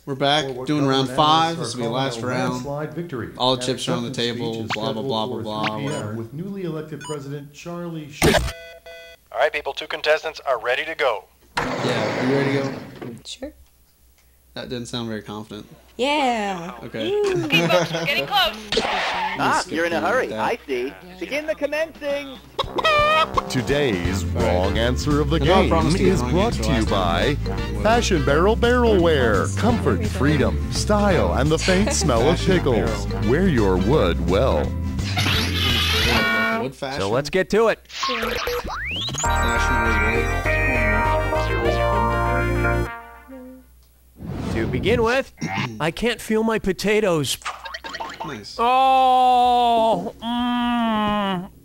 We're back doing round 5. This will be the last round. Victory. All the chips are on the table. Blah blah blah blah blah. Whatever. With newly elected President Charlie. All right, people. 2 contestants are ready to go. Yeah, are you ready to go? Sure. That didn't sound very confident. Yeah. Okay. Hey, folks, we're getting close. You're in a hurry. I see. Begin the commencing. Today's wrong answer of the game is brought to you by Fashion Barrel Barrelware. Comfort, freedom, style, and the faint smell of pickles. Wear your wood well. Wood fashion. So let's get to it. To begin with, I can't feel my potatoes. Nice. Oh,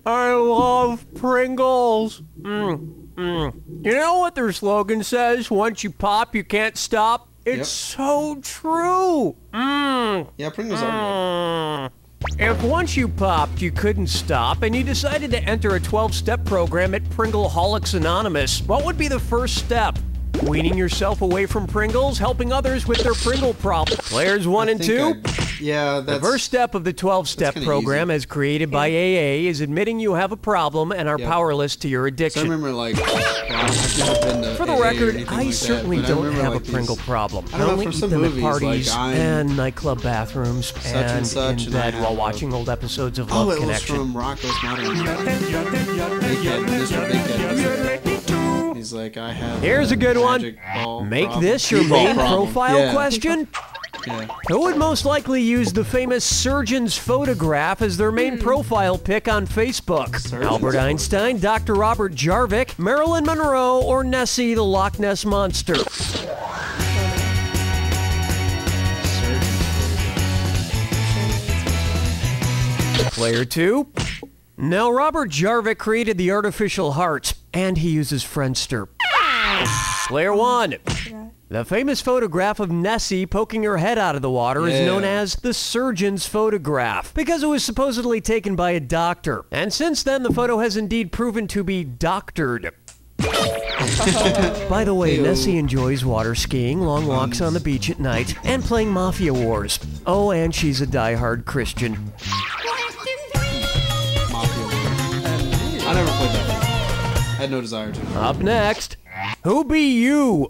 I love Pringles. You know what their slogan says? Once you pop, you can't stop. It's so true. Yeah, Pringles are good. If once you popped, you couldn't stop, and you decided to enter a 12-step program at Pringleholics Anonymous, what would be the first step? Weaning yourself away from Pringles, helping others with their Pringle problem. Players 1 and 2? The first step of the 12-step program, as created by AA, is admitting you have a problem and are powerless to your addiction. So I remember, like, I've never been to For the AA record, I certainly don't have a Pringle problem. I only eat them at parties and nightclub bathrooms and in bed while watching old episodes of Love Connection. It was from Rocco's Modern. Big Head, Mr. Big Head. He's like, I have. Here's a good one. Make this your main profile question? Yeah. Who would most likely use the famous surgeon's photograph as their main profile pic on Facebook? Albert Einstein, Dr. Robert Jarvik, Marilyn Monroe, or Nessie the Loch Ness Monster? Player 2. Now, Robert Jarvik created the artificial heart, and he uses Friendster. Player 1. The famous photograph of Nessie poking her head out of the water is known as the surgeon's photograph, because it was supposedly taken by a doctor. And since then, the photo has indeed proven to be doctored. By the way, Nessie enjoys water skiing, long walks on the beach at night, and playing Mafia Wars. Oh, and she's a diehard Christian. I never played that one. I had no desire to. Up next, who be you?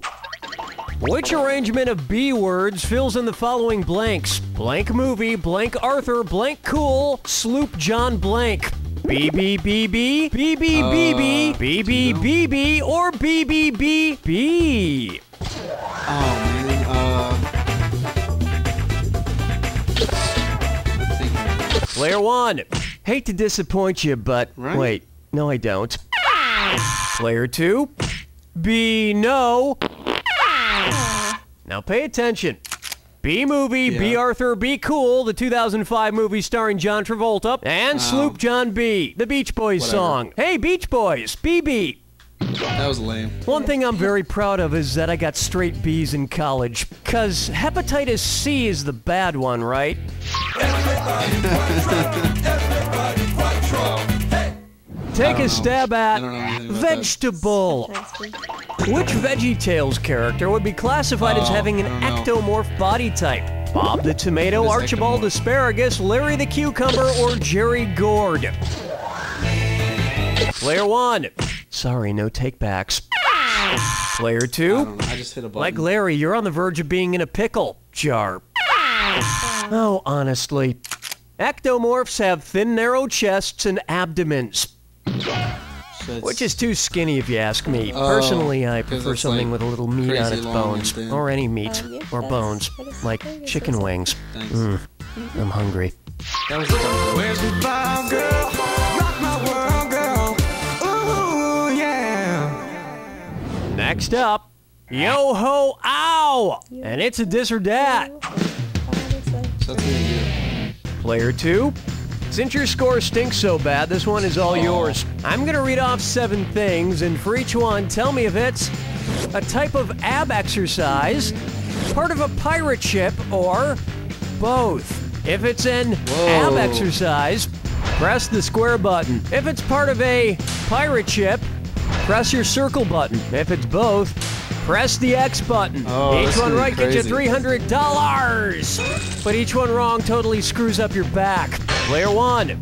Which arrangement of B words fills in the following blanks? Blank movie, blank Arthur, blank cool, Sloop John blank. BBBB, BBBB, BBBB, or BBBB. Oh, man. Player 1. Hate to disappoint you, but wait. No, I don't. Player 2. B no. Now pay attention. B movie, B Arthur, B cool, the 2005 movie starring John Travolta, and Sloop John B, the Beach Boys song. Hey, Beach Boys, BB. That was lame. One thing I'm very proud of is that I got straight B's in college, cause hepatitis C is the bad one, right? Take a stab at vegetable. Which VeggieTales character would be classified as having an ectomorph body type? Bob the Tomato, Archibald Asparagus, Larry the Cucumber, or Jerry Gourd? Player 1. Sorry, no takebacks. Player 2. I just hit a button. Like Larry, you're on the verge of being in a pickle jar. Oh, honestly. Ectomorphs have thin, narrow chests and abdomens. Which is too skinny if you ask me. Personally, I prefer something with a little meat on its bones. Or any meat. Or bones. Like chicken wings. I'm hungry. That was Where's the vibe, girl? Rock my world, girl. Ooh, yeah. Next up, Yohoow, ow! And it's a dis or dat. Player 2. Since your score stinks so bad, this one is all yours. I'm gonna read off 7 things, and for each one, tell me if it's a type of ab exercise, part of a pirate ship, or both. If it's an ab exercise, press the square button. If it's part of a pirate ship, press your circle button. If it's both, Press the X button. Each one right gets you $300. But each one wrong totally screws up your back. Player 1.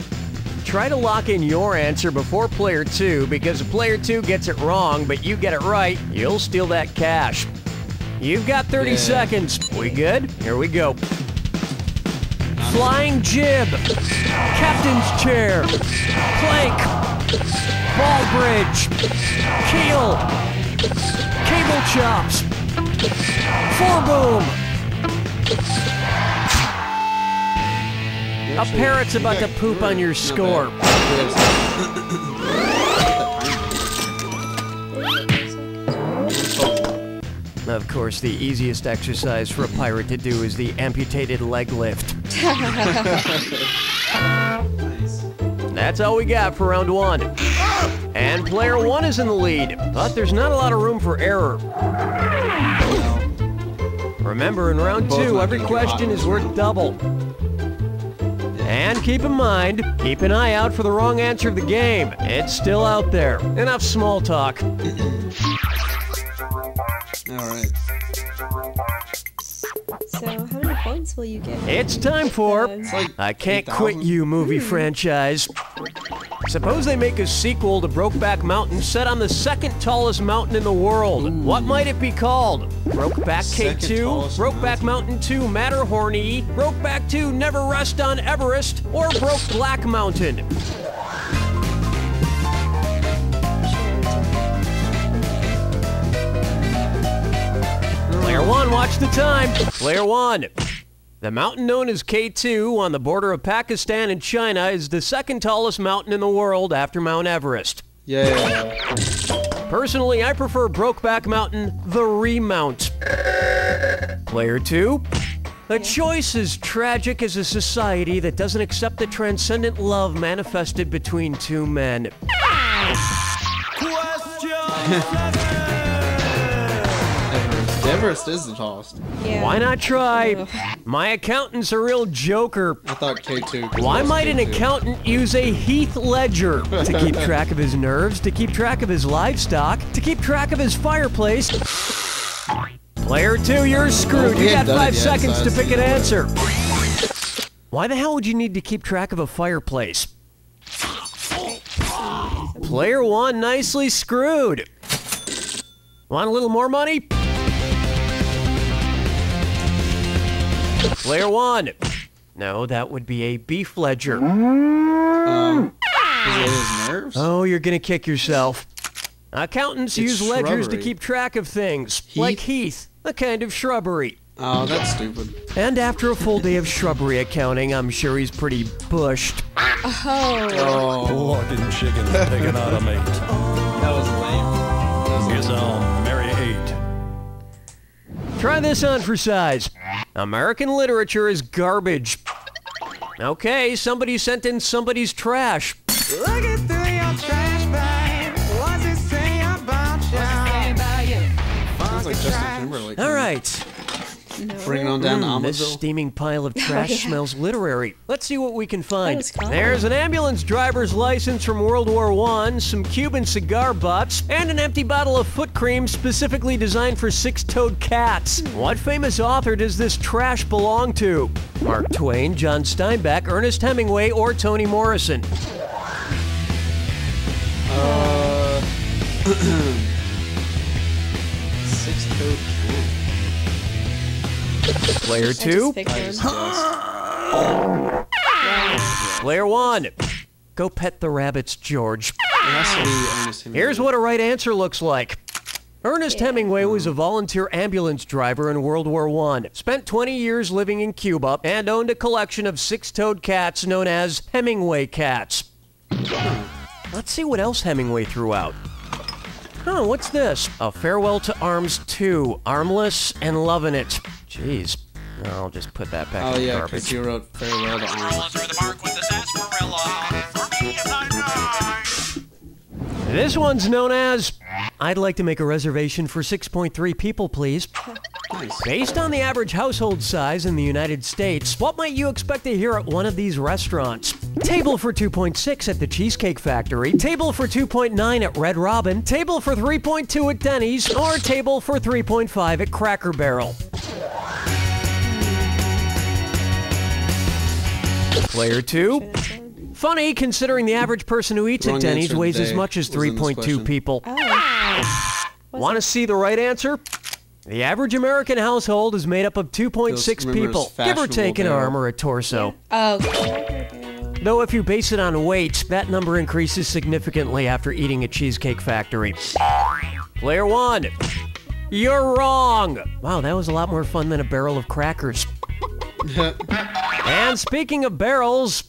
Try to lock in your answer before player 2, because if player 2 gets it wrong, but you get it right, you'll steal that cash. You've got 30 seconds. We good? Here we go. Flying jib, captain's chair, plank, ball bridge, keel, cable chops, foreboom. A parrot's about to poop on your score. Of course, the easiest exercise for a pirate to do is the amputated leg lift. That's all we got for round 1. And player 1 is in the lead, but there's not a lot of room for error. Remember, in round 2, every question is worth double. And keep in mind, keep an eye out for the wrong answer of the game. It's still out there. Enough small talk. Alright. So, how many points will you get? It's time for like I Can't 8,000. Quit You movie franchise. Suppose they make a sequel to Brokeback Mountain set on the second tallest mountain in the world. What might it be called? Brokeback Second K2, tallest Brokeback Mountain 2 Matterhorny, Brokeback 2 Never Rest on Everest, or Brokeback Mountain? Player 1, watch the time. Player 1. The mountain known as K2 on the border of Pakistan and China is the second tallest mountain in the world after Mount Everest. Yeah. Personally, I prefer Brokeback Mountain, the remount. Player 2. The choice is tragic as a society that doesn't accept the transcendent love manifested between two men. Everest is the tallest. Yeah. Why not try? My accountant's a real joker. I thought K2. Why might an accountant use a Heath Ledger? To keep track of his nerves, to keep track of his livestock, to keep track of his fireplace. Player 2, you're screwed. You got 5 seconds to pick an answer. Why the hell would you need to keep track of a fireplace? Player 1, nicely screwed. Want a little more money? Player 1. No, that would be a beef ledger. Is it his nerves? Oh, you're gonna kick yourself. Accountants It's use ledgers to shrubbery. keep track of things, like heath, a kind of shrubbery. Oh, that's stupid. And after a full day of shrubbery accounting, I'm sure he's pretty bushed. Oh, Blood and chicken taken out of meat. that was lame. Here's Mary 8. Try this on for size. American literature is garbage. Okay, somebody sent in somebody's trash. Looking through your trash bag, what's it say about you? Sounds like Justin Timberlake. All right. Bring it on down to This Amityville. steaming pile of trash yeah. smells literary. Let's see what we can find. was common. There's an ambulance driver's license from World War I, some Cuban cigar butts, and an empty bottle of foot cream specifically designed for six-toed cats. What famous author does this trash belong to? Mark Twain, John Steinbeck, Ernest Hemingway, or Toni Morrison? Six-toed cat. Player I 2? just picked I one. just guessed. Player 1. Go pet the rabbits, George. It has to be Ernest Hemingway. Here's what a right answer looks like. Ernest Hemingway was a volunteer ambulance driver in World War I, spent 20 years living in Cuba, and owned a collection of six-toed cats known as Hemingway cats. Let's see what else Hemingway threw out. Oh, what's this? A Farewell to Arms 2, Armless and Lovin' It. Jeez, I'll just put that back Oh in the yeah, garbage. because you wrote farewell to Arms. This one's known as I'd like to make a reservation for 6.3 people, please. Nice. Based on the average household size in the United States, what might you expect to hear at one of these restaurants? Table for 2.6 at the Cheesecake Factory, table for 2.9 at Red Robin, table for 3.2 at Denny's, or table for 3.5 at Cracker Barrel. Player 2. Funny, considering the average person who eats at Denny's weighs as much as 3.2 people. Want to see the right answer? The average American household is made up of 2.6 people, give or take an arm or a torso. Though if you base it on weight, that number increases significantly after eating at Cheesecake Factory. Player 1. You're wrong! Wow, that was a lot more fun than a barrel of crackers. And speaking of barrels,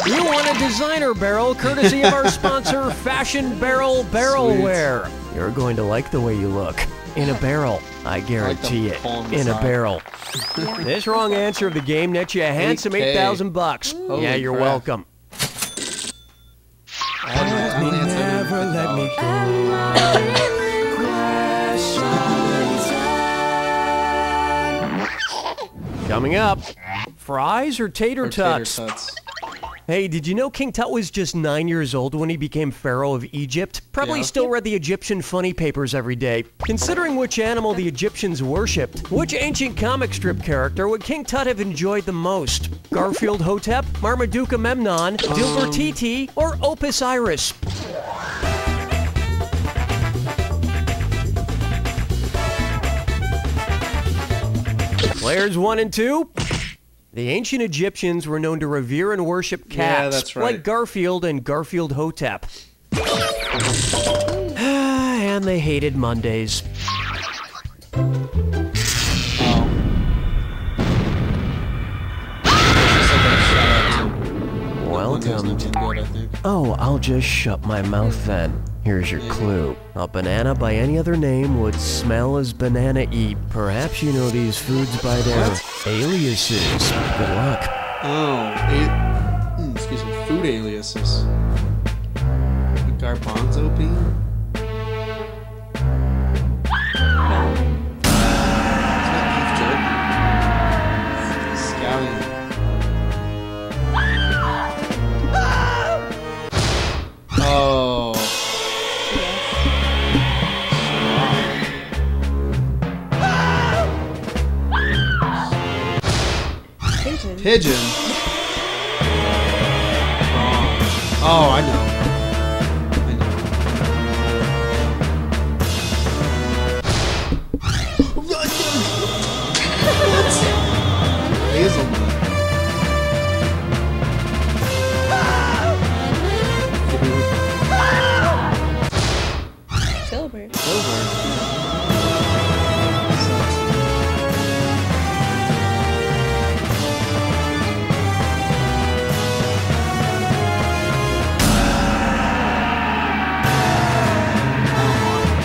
you won a designer barrel courtesy of our sponsor, Fashion Barrel Barrelware. You're going to like the way you look. In a barrel. I guarantee it. In a barrel. This wrong answer of the game nets you a handsome $8,000. Yeah, you're welcome. Let me never let me go. Coming up, fries or tater tots? Hey, did you know King Tut was just 9 years old when he became Pharaoh of Egypt? Probably still read the Egyptian funny papers every day. Considering which animal the Egyptians worshipped, which ancient comic strip character would King Tut have enjoyed the most? Garfield Hotep, Marmaduke Memnon, Dilbert or Opus Iris? Players 1 and 2. The ancient Egyptians were known to revere and worship cats, like Garfield and Garfield Hotep. And they hated Mondays. Welcome. Oh, I'll just shut my mouth then. Here's your clue. A banana by any other name would smell as banana-y. Perhaps you know these foods by their aliases. Good luck. Oh, excuse me, food aliases. Garbanzo bean? No. It's not beef jerky. Scallion. Oh. Pigeon? Oh, I know. Hazelnut. Filbert.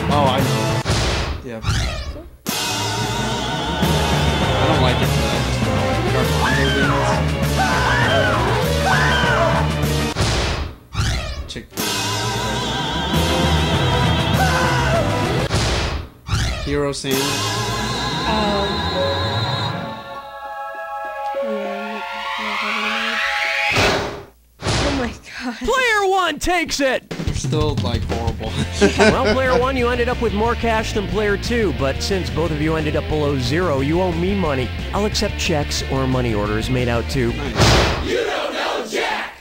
Oh, I know. Yeah. I don't like it for that. Garbanzo beans. Chickpeas. Hero sandwich. Oh my god. Player 1 takes it! They're still, like, horrible. Well, Player 1, you ended up with more cash than Player 2, but since both of you ended up below 0, you owe me money. I'll accept checks or money orders made out to... Nice. You don't know Jack!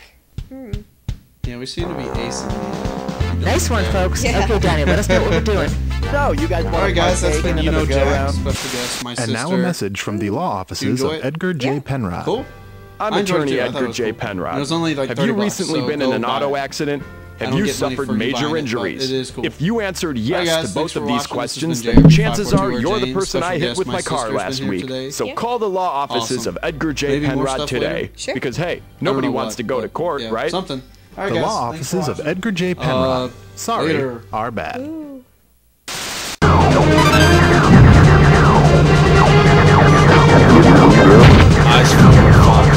Yeah, we seem to be acing. Nice one, folks. Yeah. Okay, Danny, let us know what we're doing. So, you guys want Alright, guys, that's been You Know Jack, around? special guest, my sister. And now a message from the law offices of Edgar J. Penrod. Cool. I'm I enjoyed attorney it, too. I thought it Edgar was J. cool. Penrod. It was only like Have 30 you bucks, recently so been in go an buy auto it. accident? I Have don't you get money suffered for you major buying it, but injuries? it is cool. If you answered yes Alright, guys, to thanks both for of these watching. questions, This has then been chances Jay, are you're the 542 person I James, hit with special my guest. car sister's last been here week. today. So call the law offices Awesome. of Edgar J. Maybe more Penrod stuff today. later? Sure. Because, hey, I don't nobody know wants what, to go to but, court, yeah, right? Something. Alright, The guys, law thanks for offices of watching. Edgar J. Penrod. Sorry, later. our bad. Ooh. Eyes for Fox.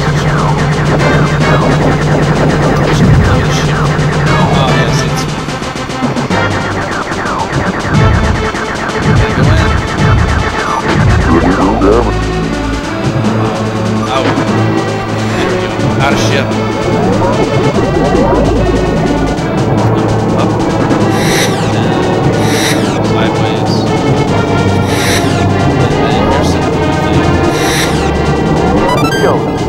Oh, yes, it's... skills.